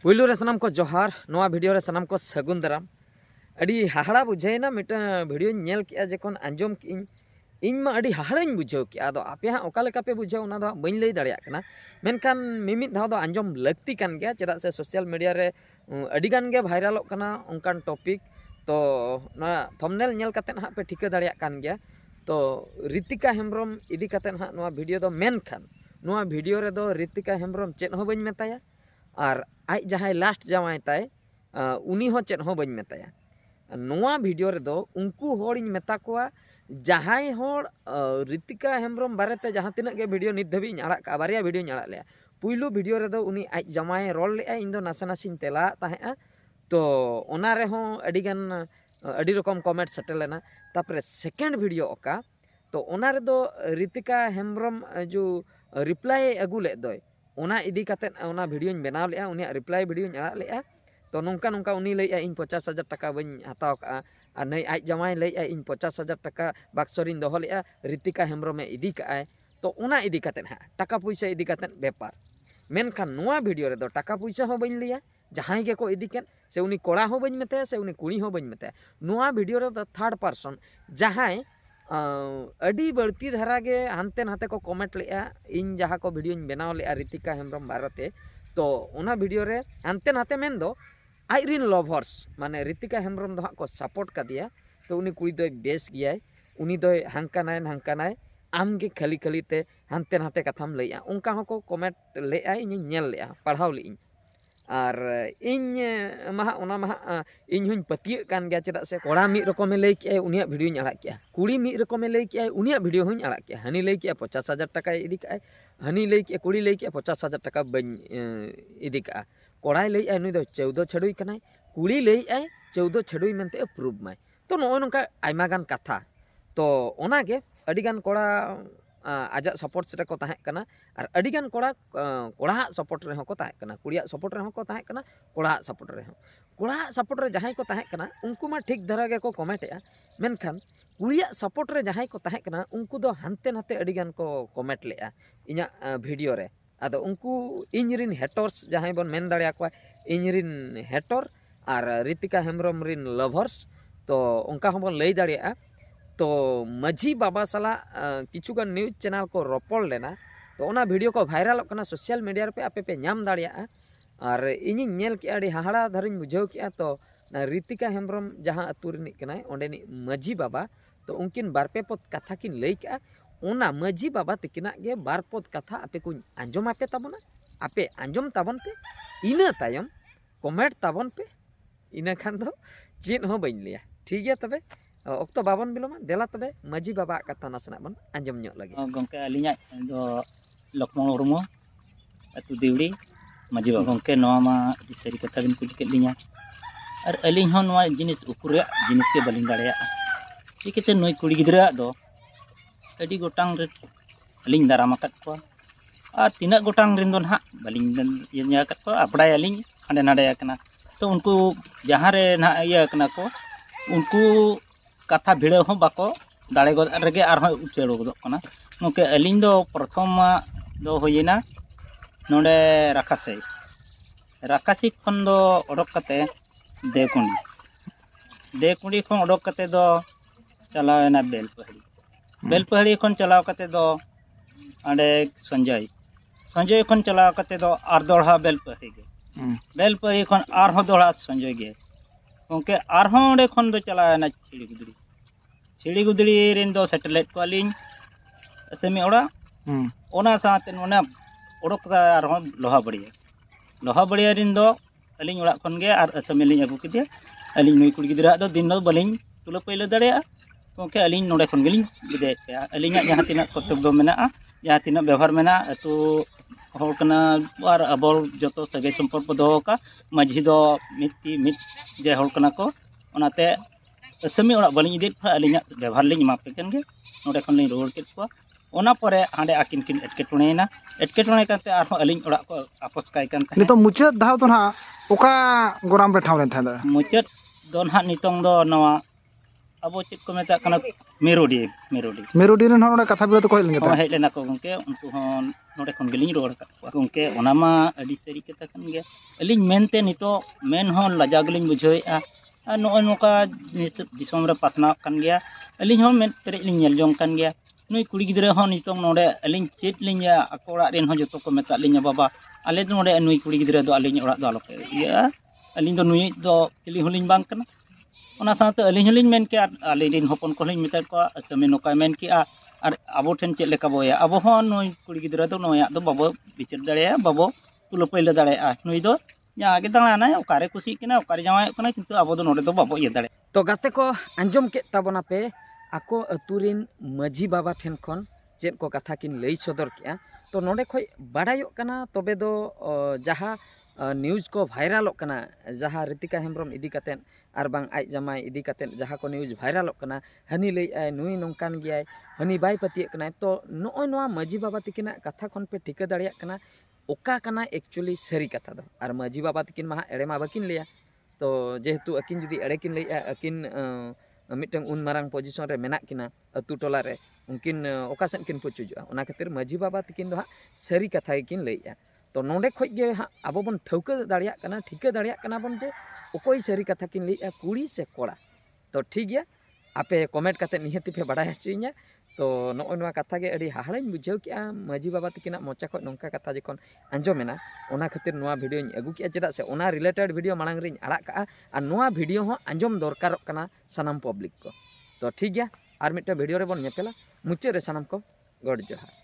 पुइलू रे सनाम को जोहार नोआ वीडियो रे सनाम को सगुन दाराम अड़ी हाहाड़ा बुझेना मिट वीडियो नेल के जेकोन आंजम की इन मा अड़ी हाहाड़ाኝ बुझाव के आदो आपे हा ओका लेका पे बुझाव ओना दो बइन लई दाड़िया कना मेनखान मिमिद धाव दो आंजम लगती कान गया चेदा से सोशल मीडिया रे अड़ी गान गे भाइरलोग कना उनकान टॉपिक तो ना थंबनेल नेल काते हा पे ठिका दाड़िया कान गया तो रितिका हेम्ब्रम इदी काते हा नोआ वीडियो दो मेनखान नोआ वीडियो रे दो रितिका हेम्ब्रम चेद हो बइन मेताया और आज जहाँ लास्ट जावाई ताय उनी हो चेद हो बइन मेताया नोआ वीडियो रे दो उनको होड़ मेता कोआ जहाय होड़ रितिका हेम्ब्रम बारेते जहाँ तिना के वीडियो नित धाबी आड़ा का बारिया वीडियो आड़ा ले पुइलू वीडियो रे दो उनी आज जमाय रोल ले इन दो नासे नासिन तेला ताहेआ तो ओना रे हो अडी गान अडी रकम कमेंट सेटल लेना तापरे सेकेंड वीडियो ओका तो ओना रे दो रितिका हेम्ब्रम जो रिप्लाई अगू ले दोय ओना इदी काते ओना वीडियो बनाव ले उनी रिप्लाई वीडियो आड़ा ले तो नौका नौका उनी लैया इन 50,000 टाका बन हताव का और नई आज जमाई लैया इन 50,000 टाका बाक्सरिन दोहो लेया रितिका हेम्ब्रमे इदी काए तो ओना इदी काते हा टाका पैसा इदी काते बेपार मेनखान नोआ वीडियो रे दो टाका पैसा हो बन लिया जहां के को इदी केन से उनी कोड़ा हो बन मेते से उनी कुड़ी हो बन मेते नोआ वीडियो रे दो थर्ड पर्सन जहां अड़ी बड़ती धारा गे हानते नाते को कमेंट लेया इन जहां को वीडियो बनाव लेया रितिका हेम्ब्रम बारते तो ओना वीडियो रे हानते नाते मेन दो आइरिन लवर्स माने रितिका हेम्ब्रम दो को सपोर्ट कर दिया तो उनी कुड़ी दो बेस गया उनी दो हांकानाय आमगे खाली खाली ते हानते नाते कथाम लैया उनका हो को कमेंट लेया इन नेल लेया पढ़ाव लेइन और इन महा ओना महा इन हुन पतिय कान गया चेदा से कोड़ा मी रकमे लई के उनिया वीडियो आड़ा किया कुड़ी मी रकमे लई के उनिया वीडियो हुन आड़ा किया हनी लई के 50,000 टाका इदी का हनी लई के कुड़ी लई के 50,000 टाका बन इदी का कोड़ा लई नुई दो 14 छड़ुई कनाय कुड़ी लई 14 छड़ुई मेनते प्रूव माय तो नो नोका आयमा गान कथा तो ओना गे अडी गान कोड़ा आजा सपोर्ट से को ताहे कना और अडी गान कोड़ा कोड़ा सपोर्ट रे को ताहे कना कुड़िया सपोर्ट रे को ताहे कना कोड़ा सपोर्ट रे जहां को ताहे कना उनको मा ठीक धरा गे को कमेंट या मेनखान कुड़िया सपोर्ट रे जहां को ताहे कना उनको दो हानते नाते अडी गान को कमेंट लेया इना वीडियो रे आदो उनको इनरिन हेटर्स जहां बन मेन दाड़िया को इनरिन हेटर और रितिका हेम्ब्रम रिन लवर्स तो उनका हम बन लई दाड़िया तो माझी बाबा साला किचुगान न्यूज चैनल को रोपड़ लेना तो ओना वीडियो को वायरल करना सोशल मीडिया पे आपे पे नाम दाड़िया और इनी नेल के अड़ी हाहाड़ा धरिन बुझाव के तो रितिका हेम्ब्रम जहां अतु रिनिक कनाय ओंडेनी माझी बाबा तो उनकिन बारपे पद कथा किन लई के ओना माझी बाबा तकिना गे बार पद कथा आपे को आंजम आपे ताबना आपे आंजम ताबन पे इना तायम कमेंट ताबन पे इना खान दो चेन हो बइन लिया ठीक है तबे अक्तो बाबन बिलोमा देला तबे माझी बाबा कथा नासना बन आंजम ᱧᱚᱜ लगे गंके अलिया दो लक्ष्मण मुर्मू अतु देवड़ी माझी बाबा गंके नवा मा सरी कथा बिन कुछ केलिया और अलिन हो नवा जिनिस उपुरे जिनिस के बलिन दाड़िया चिकेते नई कुड़ी गिदरा दो अडी गोटांग रे अलिन दाराम आकत को और तीना गोटांग रिन दो ना बलिन या कत को अपड़ाय अलिन हांडे नाडे कना तो उनको जहां रे ना या कना को उनको कथा भिड़े हो बाको दाड़े गो रेगे आर उचेड़ो गदो कना नोके अलिन दो प्रथम दो होइना नोडे राकासी खन दो ओडक कते देकुंडी खन ओडक कते दो चलावेना बेलपहाड़ी खन चलाव कते दो आंडे संजय खन चलाव कते दो आर दोड़ा बेलपहाड़ी खन आर हो दोड़ा संजय गे ओके आर हो ओडे खन दो चलावेना छिड़ी गुदड़ी रिन दो सैटेलाइट को अलिन सेमी ओड़ा ओना साथे ओना ओडक आर हो लोहा बढ़िया रिन दो अलिन ओड़ा खन गे आर असमी लिन अगु किदे अलिन नुई कुड़ी गिदरा दो दिन दो बलिन तुला पहिले दाड़िया ओके अलिन नोडे खन गेलिन गिदे अलिन जहां तिना कर्तव्य मेना जहां तिना व्यवहार मेना तो होर कना और अबोर जतो सगे संपर्क दो का माझी दो मिट जे होर कना को ओनाते समी ओड़ा बलिन इदित अलिन व्यवहार लिन मापे कन गे नोडे खन लिन रोड केत को ओना परे हांडे आकिन किन एटकेटोणे काते आरो अलिन ओड़ा को आपस काय कान नितो मुचाद धाव तो ना ओका गोराम पे ठाव लेन था मुचाद दो ना नितों दो नवा abo chet ko meta kana Merodi मेरुडी रेन होड़ कथा बिला तो को हेलन ᱦᱚᱸ ᱦᱮᱡ ᱞᱮᱱᱟ ᱠᱚ ᱜᱚᱝᱠᱮ ᱩᱱᱠᱩ ᱦᱚᱸ ᱱᱚᱰᱮ ᱠᱷᱚᱱ ᱜᱮᱞᱤᱧ ᱨᱚᱲ ᱟᱠᱟᱫ ᱠᱚᱣᱟ ᱜᱚᱝᱠᱮ ᱚᱱᱟ ᱢᱟ ᱟᱹᱰᱤ ᱥᱟᱹᱨᱤ ᱠᱟᱛᱷᱟ ᱠᱟᱱ ᱜᱮᱭᱟ ᱟᱹᱞᱤᱧ ᱢᱮᱱᱛᱮ ᱱᱤᱛᱚᱜ ᱢᱮᱱ ᱦᱚᱸ ᱞᱟᱡᱟᱣ ᱜᱮᱞᱤᱧ ᱵᱩᱡᱷᱟᱹᱣᱮᱫᱼᱟ ᱟᱨ ᱱᱚᱜᱼᱚᱭ ᱱᱚᱝᱠᱟ ᱫᱤᱥᱚᱢ ᱨᱮ ᱯᱟᱥᱱᱟᱣ ᱠᱟᱱ ᱜᱮᱭᱟ ᱟᱹᱞᱤᱧ ᱦᱚᱸ ᱢᱮᱫ ᱯᱮᱨᱮᱡ ᱞᱤᱧ ᱧᱮᱞ ᱡᱚᱝ ᱠᱟᱱ ᱜᱮᱭᱟ ᱱᱩᱭ ᱠᱩᱲᱤ ᱜᱤᱫᱽᱨᱟᱹ ᱦᱚᱸ ᱱᱤᱛᱚᱝ ᱱᱚᱰᱮ ᱟᱹᱞᱤᱧ ᱪᱮᱫ ᱞᱤᱧ ᱟᱠᱚ ᱚᱲᱟᱜ ᱨᱮᱱ ᱦᱚᱸ ᱡᱚᱛᱚ ᱠᱚ ᱢᱮᱛᱟᱜ ᱞᱤᱧᱟ ᱵᱟᱵᱟ ᱟᱞᱮ ᱫᱚ ᱱᱚᱰᱮ ᱱᱩᱭ ᱠᱩᱲᱤ ᱜᱤᱫᱽᱨᱟᱹ ᱫᱚ ᱟᱹᱞᱤᱧ ᱚᱲᱟᱜ ᱫᱚ ᱟᱞᱚᱯᱮ ᱤᱭᱟᱹᱜᱼᱟ ᱟᱹᱞᱤᱧ ᱫᱚ ᱱᱩᱭ ᱫᱚ ᱪᱤᱞᱤ ᱦᱚᱸᱞᱤᱧ ᱵᱟᱝ ᱠᱟᱱᱟ ᱚᱱᱟ ᱥᱟᱶᱛᱮ ᱟᱹᱞᱤᱧ ᱦᱚᱸᱞᱤᱧ ᱢᱮᱱ ᱠᱮᱜᱼᱟ ᱟᱹᱞᱤᱧ ᱨᱮᱱ ᱦᱚᱯᱚᱱ ᱠᱚᱞᱤᱧ ᱢᱮᱛᱟ ᱠᱚᱣᱟ ᱥᱟᱢᱤ ᱱᱚᱝᱠᱟᱭ ᱢᱮᱱ ᱠᱮᱜᱼᱟ ᱟᱨ ᱟᱵᱚ ᱴᱷᱮᱱ ᱪᱮᱫ ᱞᱮᱠᱟ ᱵᱚᱭᱟ ᱟᱵᱚ ᱦᱚᱸ ᱱᱩᱭ ᱠᱩᱲᱤ ᱜᱤᱫᱽᱨᱟᱹ ᱫᱚ ᱱᱩᱭᱟᱜ ᱫᱚ ᱵᱟᱵᱚ ᱵᱤᱪᱟᱹᱨ ᱫᱟᱲᱮᱭᱟᱜᱼᱟ ᱵᱟᱵᱚ ᱛᱩᱞᱟᱹᱯᱟᱹᱭᱞᱟᱹ ᱫᱟᱲᱮᱭᱟᱜᱼᱟ ᱱᱩᱭ ᱫᱚ ᱡᱟᱦᱟᱸ ᱜᱮ ᱫᱟᱬᱟᱱᱟᱭ ᱚᱠᱟᱨᱮ ᱠᱩᱥᱤᱜ ᱠᱟᱱᱟ ᱚᱠᱟᱨᱮ ᱡᱟᱶᱟᱭᱚᱜ ᱠᱟᱱᱟ ᱠᱤᱱᱛᱩ ᱟᱵᱚ ᱫᱚ ᱱᱚᱰᱮ ᱫᱚ ᱵᱟᱵᱚ ᱤᱭᱟᱹ ᱫᱟᱲᱮᱭᱟᱜᱼᱟ तो गाते को आंजम के ताबोना पे आको अतुरिन मजी बाबा ठेन खन चेद को कथा किन लई सदर किया तो नोडे खोय बाडायोग कना तबे दो जहाँ न्यूज़ को भाइरालोग कना जहाँ रितिका हेम्ब्रम इदी कातेन आर बांग आज जमाई इदी कातेन जहाँ को न्यूज़ भाइरालोग कना हनी लई आय नुई नोंकान गियाय हनी बाय पतिये कना तो नोय नोआ मजी बाबा तिकिना कथा खन पे ठिका दाड़ियाग कना ओका कना एक्चुअली सरी कथा दो आर मजी बाबा तिकिन मा एड़े मा बाकिन लिया तो जेहेतु अकिन जुदी एड़े किन लई अकिन मिटंग उन मारांग पोजिशन रे मेना किना अतु टोला रे उनकिन ओका सेन किन पुचुजुआ ओना खातिर मजी बाबा तिकिन दो हा सरी कथा किन लईया तो नोंडे खोज गे हा आबो बन ठौका दाड़ियाग कना ठिका दाड़ियाग कना बन जे ओकोई सरी कथा किन लईया कुड़ी से कोड़ा तो ठीक गया आपे कमेंट काते निहति पे बाडाय हचुइया तो नोय नोआ कथा गे अडी हाहाड़ाኝ बुझाव किया मजी बाबा तिकिना मोचा खो नोंका कथा जखन आंजमेना ओना खातिर नोआ भिडियो अगु किया चेदा से ओना रिलेटेड भिडियो मांग रिन आड़ा का और नोआ भिडियो हो आंजम दरकार कना सनाम पब्लिक को तो ठीक गया आर मिट्टा भिडियो रे बन नेपेला मुचे रे सनाम को गड जोहार।